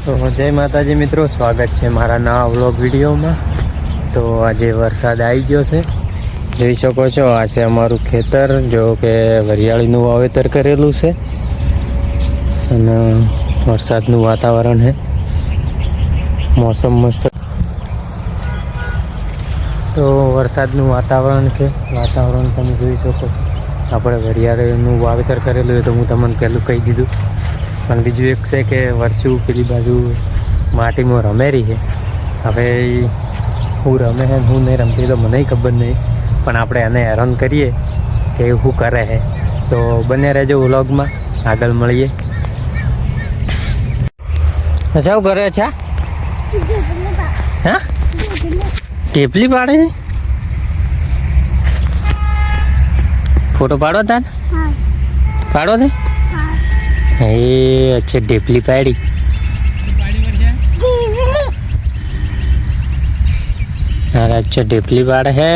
તો જય માતાજી મિત્રો, સ્વાગત છે મારા નવા વ્લોગ વિડીયોમાં। તો આજે વરસાદ આવી ગયો છે, જોઈ શકો છો। આ છે અમારું ખેતર, જો કે વરિયાળીનું વાવેતર કરેલું છે અને વરસાદનું વાતાવરણ છે, મોસમ મસ્ત। તો વરસાદનું વાતાવરણ છે, વાતાવરણ તમે જોઈ શકો। આપણે વરિયાળીનું વાવેતર કરેલું હોય તો હું તમને પહેલું કહી દીધું, પણ બીજું એક છે કે વરસું પેલી બાજુ માટીમાં રમેરી છે। હવે હું રમે છે હું નહીં રમતી તો મને ખબર નહીં, પણ આપણે એને હેરાન કરીએ કે શું કરે છે। તો બને રહેજો વ્લોગમાં, આગળ મળીએ। શું કરે છે? હા, ટેપલી પાડે છે? ફોટો પાડો તાર? પાડો છે? એ अच्छा ढेपली पाड़ी अरे अच्छा ढेपली पाड़ है।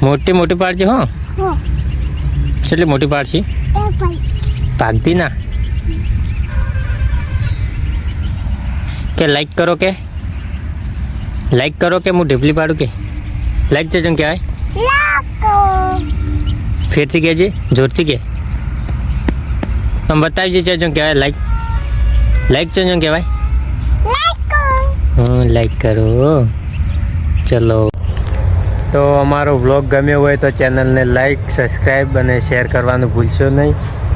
मोटी मोटी पाड़ जी। हाँ चलिए मोटी पाड़ छी भागती ना के लाइक करो के मुँह ढेपली पाड़ू के लाइक चेचन क्या है फिर से कहिए जोर से के हम बताइए चेचन क्या है लाइक चेचन क्या भाई हाँ लाइक करो। चलो तो अमारो व्लॉग गम्यो होय तो चैनल ने लाइक सब्सक्राइब और शेर करवानुं भूलशो नहीं।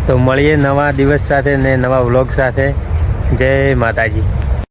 तो मळीए नवा दिवस साथे ने नवा व्लॉग साथे। जय माताजी।